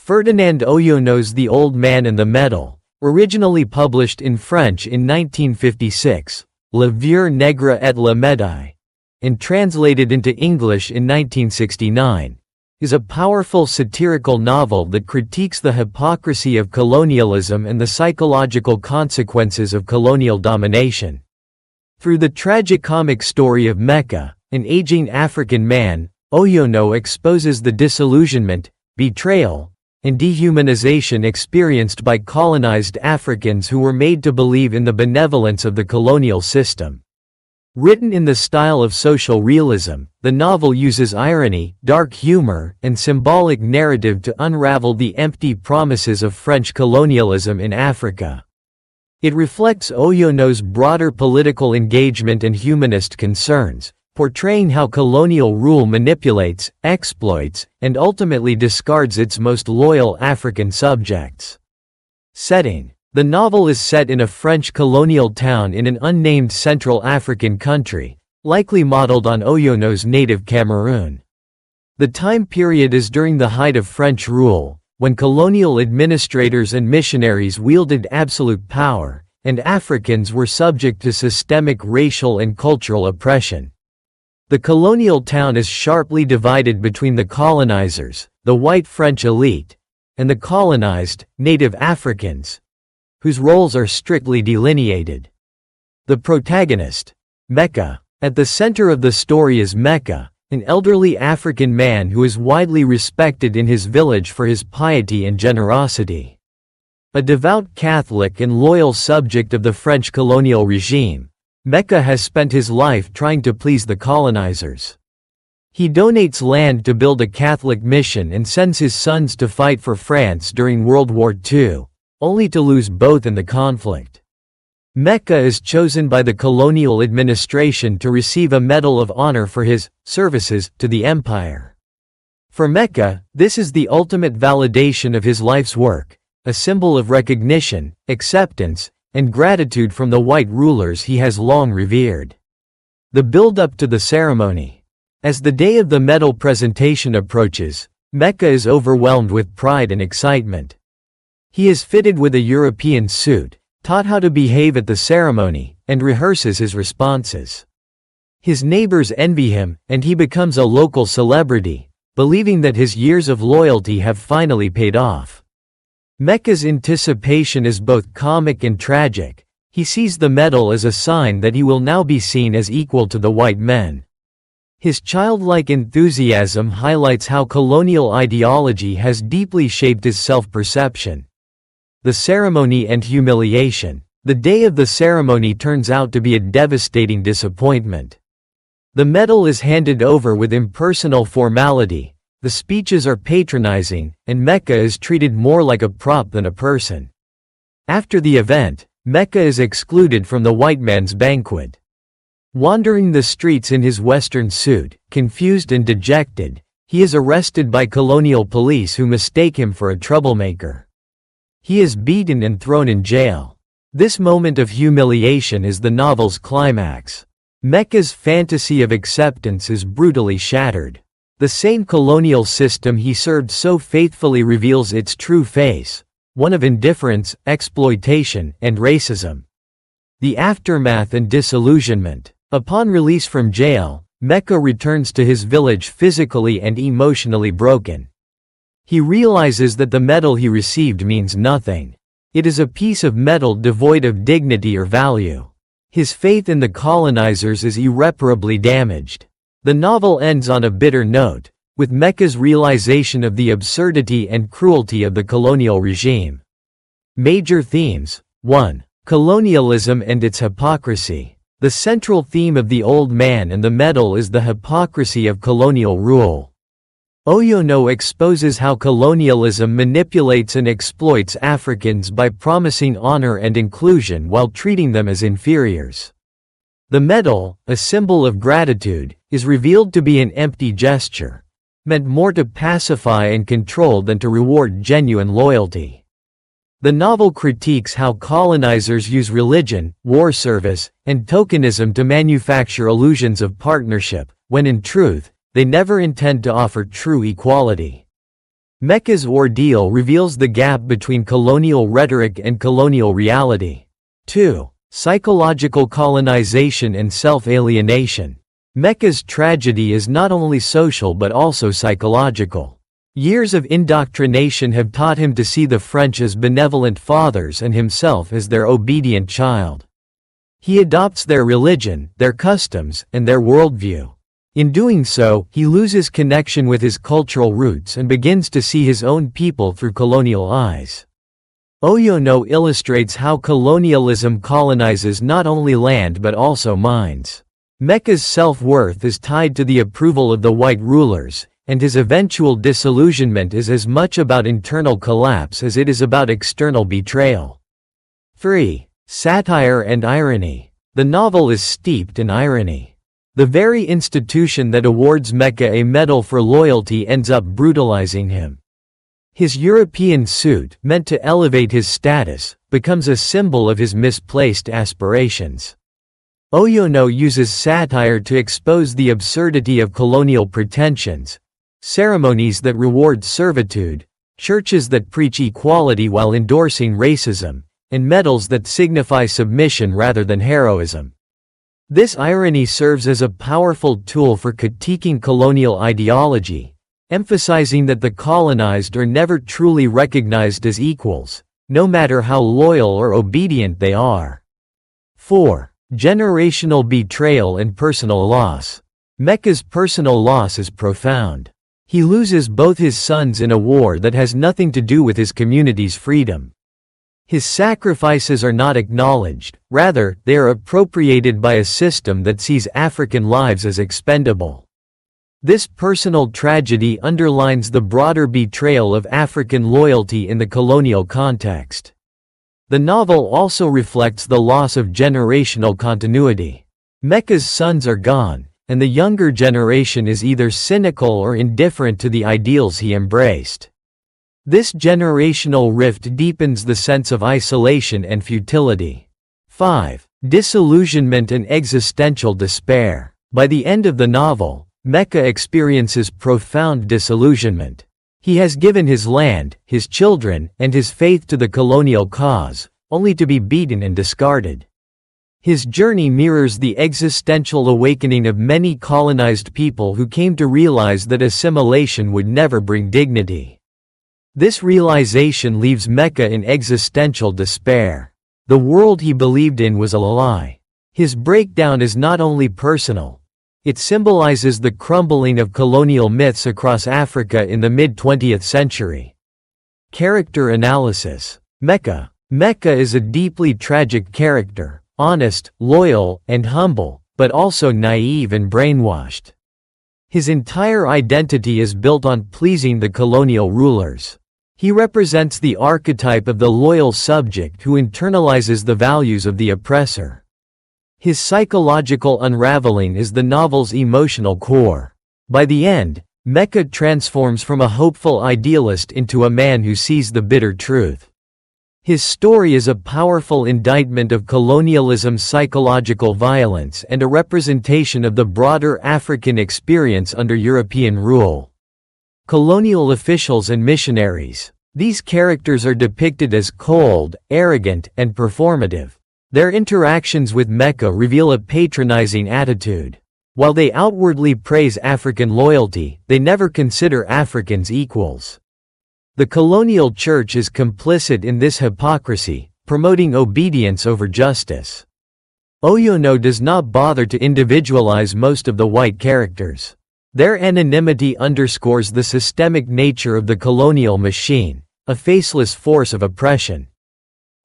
Ferdinand Oyono's The Old Man and the Medal, originally published in French in 1956, Le Vieux Nègre et la Médaille, and translated into English in 1969, is a powerful satirical novel that critiques the hypocrisy of colonialism and the psychological consequences of colonial domination. Through the tragicomic story of Mecca, an aging African man, Oyono exposes the disillusionment, betrayal, and dehumanization experienced by colonized Africans who were made to believe in the benevolence of the colonial system. Written in the style of social realism, the novel uses irony, dark humor, and symbolic narrative to unravel the empty promises of French colonialism in Africa. It reflects Oyono's broader political engagement and humanist concerns, portraying how colonial rule manipulates, exploits, and ultimately discards its most loyal African subjects. Setting: the novel is set in a French colonial town in an unnamed Central African country, likely modeled on Oyono's native Cameroon. The time period is during the height of French rule, when colonial administrators and missionaries wielded absolute power, and Africans were subject to systemic racial and cultural oppression. The colonial town is sharply divided between the colonizers, the white French elite, and the colonized, native Africans, whose roles are strictly delineated. The protagonist, Mecca. At the center of the story is Mecca, an elderly African man who is widely respected in his village for his piety and generosity. A devout Catholic and loyal subject of the French colonial regime, Mecca has spent his life trying to please the colonizers. He donates land to build a Catholic mission and sends his sons to fight for France during World War II, only to lose both in the conflict. Mecca is chosen by the colonial administration to receive a Medal of Honor for his services to the empire. For Mecca, this is the ultimate validation of his life's work, a symbol of recognition, acceptance, and gratitude from the white rulers he has long revered. The build-up to the ceremony. As the day of the medal presentation approaches, Mecca is overwhelmed with pride and excitement. He is fitted with a European suit, taught how to behave at the ceremony, and rehearses his responses. His neighbors envy him, and he becomes a local celebrity, believing that his years of loyalty have finally paid off. Mecca's anticipation is both comic and tragic. He sees the medal as a sign that he will now be seen as equal to the white men. His childlike enthusiasm highlights how colonial ideology has deeply shaped his self-perception. The ceremony and humiliation. The day of the ceremony turns out to be a devastating disappointment. The medal is handed over with impersonal formality. The speeches are patronizing, and Mecca is treated more like a prop than a person. After the event, Mecca is excluded from the white man's banquet. Wandering the streets in his Western suit, confused and dejected, he is arrested by colonial police who mistake him for a troublemaker. He is beaten and thrown in jail. This moment of humiliation is the novel's climax. Mecca's fantasy of acceptance is brutally shattered. The same colonial system he served so faithfully reveals its true face, one of indifference, exploitation, and racism. The aftermath and disillusionment. Upon release from jail, Mecca returns to his village physically and emotionally broken. He realizes that the medal he received means nothing. It is a piece of metal devoid of dignity or value. His faith in the colonizers is irreparably damaged. The novel ends on a bitter note, with Mecca's realization of the absurdity and cruelty of the colonial regime. Major themes. 1. Colonialism and its hypocrisy. The central theme of The Old Man and the Medal is the hypocrisy of colonial rule. Oyono exposes how colonialism manipulates and exploits Africans by promising honor and inclusion while treating them as inferiors. The medal, a symbol of gratitude, is revealed to be an empty gesture, meant more to pacify and control than to reward genuine loyalty. The novel critiques how colonizers use religion, war service, and tokenism to manufacture illusions of partnership, when in truth, they never intend to offer true equality. Mecca's ordeal reveals the gap between colonial rhetoric and colonial reality. 2. Psychological colonization and self-alienation. Mecca's tragedy is not only social but also psychological. Years of indoctrination have taught him to see the French as benevolent fathers and himself as their obedient child. He adopts their religion, their customs, and their worldview. In doing so, he loses connection with his cultural roots and begins to see his own people through colonial eyes. Oyono illustrates how colonialism colonizes not only land but also minds. Mecca's self-worth is tied to the approval of the white rulers, and his eventual disillusionment is as much about internal collapse as it is about external betrayal. 3. Satire and irony. The novel is steeped in irony. The very institution that awards Mecca a medal for loyalty ends up brutalizing him. His European suit, meant to elevate his status, becomes a symbol of his misplaced aspirations. Oyono uses satire to expose the absurdity of colonial pretensions, ceremonies that reward servitude, churches that preach equality while endorsing racism, and medals that signify submission rather than heroism. This irony serves as a powerful tool for critiquing colonial ideology, emphasizing that the colonized are never truly recognized as equals, no matter how loyal or obedient they are. 4. Generational betrayal and personal loss. Mecca's personal loss is profound. He loses both his sons in a war that has nothing to do with his community's freedom. His sacrifices are not acknowledged, rather, they are appropriated by a system that sees African lives as expendable. This personal tragedy underlines the broader betrayal of African loyalty in the colonial context. The novel also reflects the loss of generational continuity. Mecca's sons are gone, and the younger generation is either cynical or indifferent to the ideals he embraced. This generational rift deepens the sense of isolation and futility. 5. Disillusionment and existential despair. By the end of the novel, Mecca experiences profound disillusionment. He has given his land, his children, and his faith to the colonial cause, only to be beaten and discarded. His journey mirrors the existential awakening of many colonized people who came to realize that assimilation would never bring dignity. This realization leaves Mecca in existential despair. The world he believed in was a lie. His breakdown is not only personal, it symbolizes the crumbling of colonial myths across Africa in the mid-20th century. Character analysis. Mecca. Mecca is a deeply tragic character, honest, loyal, and humble, but also naive and brainwashed. His entire identity is built on pleasing the colonial rulers. He represents the archetype of the loyal subject who internalizes the values of the oppressor. His psychological unraveling is the novel's emotional core. By the end, Mecca transforms from a hopeful idealist into a man who sees the bitter truth. His story is a powerful indictment of colonialism's psychological violence and a representation of the broader African experience under European rule. Colonial officials and missionaries. These characters are depicted as cold, arrogant, and performative. Their interactions with Mecca reveal a patronizing attitude. While they outwardly praise African loyalty, they never consider Africans equals. The colonial church is complicit in this hypocrisy, promoting obedience over justice. Oyono does not bother to individualize most of the white characters. Their anonymity underscores the systemic nature of the colonial machine, a faceless force of oppression.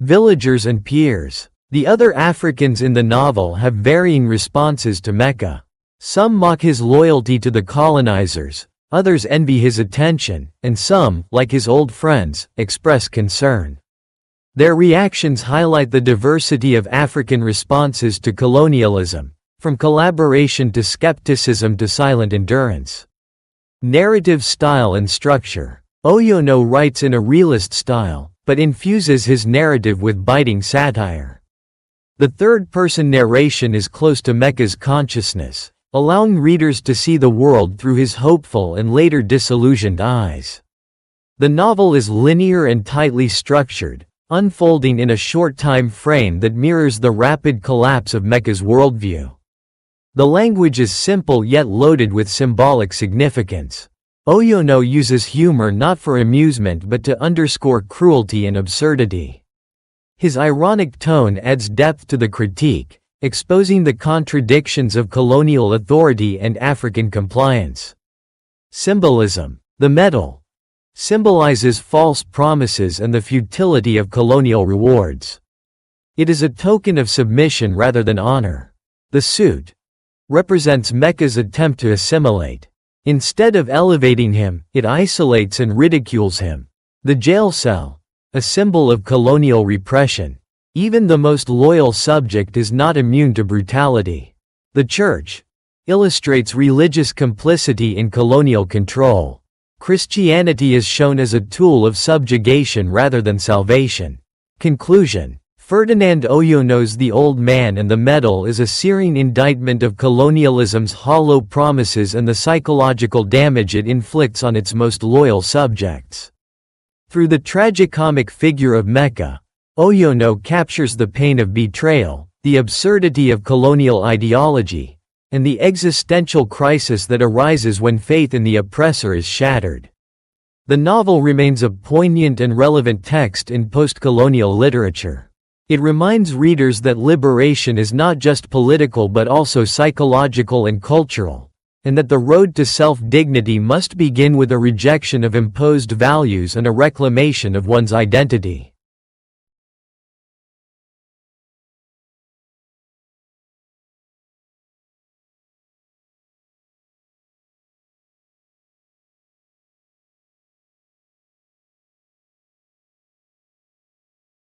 Villagers and peers. The other Africans in the novel have varying responses to Mecca. Some mock his loyalty to the colonizers, others envy his attention, and some, like his old friends, express concern. Their reactions highlight the diversity of African responses to colonialism, from collaboration to skepticism to silent endurance. Narrative style and structure. Oyono writes in a realist style, but infuses his narrative with biting satire. The third-person narration is close to Mecca's consciousness, allowing readers to see the world through his hopeful and later disillusioned eyes. The novel is linear and tightly structured, unfolding in a short time frame that mirrors the rapid collapse of Mecca's worldview. The language is simple yet loaded with symbolic significance. Oyono uses humor not for amusement but to underscore cruelty and absurdity. His ironic tone adds depth to the critique, exposing the contradictions of colonial authority and African compliance. Symbolism. The medal symbolizes false promises and the futility of colonial rewards. It is a token of submission rather than honor. The suit represents Mecca's attempt to assimilate. Instead of elevating him, it isolates and ridicules him. The jail cell, a symbol of colonial repression. Even the most loyal subject is not immune to brutality. The church illustrates religious complicity in colonial control. Christianity is shown as a tool of subjugation rather than salvation. Conclusion. Ferdinand Oyono's The Old Man and the Medal is a searing indictment of colonialism's hollow promises and the psychological damage it inflicts on its most loyal subjects. Through the tragicomic figure of Mecca, Oyono captures the pain of betrayal, the absurdity of colonial ideology, and the existential crisis that arises when faith in the oppressor is shattered. The novel remains a poignant and relevant text in post-colonial literature. It reminds readers that liberation is not just political but also psychological and cultural, and that the road to self-dignity must begin with a rejection of imposed values and a reclamation of one's identity.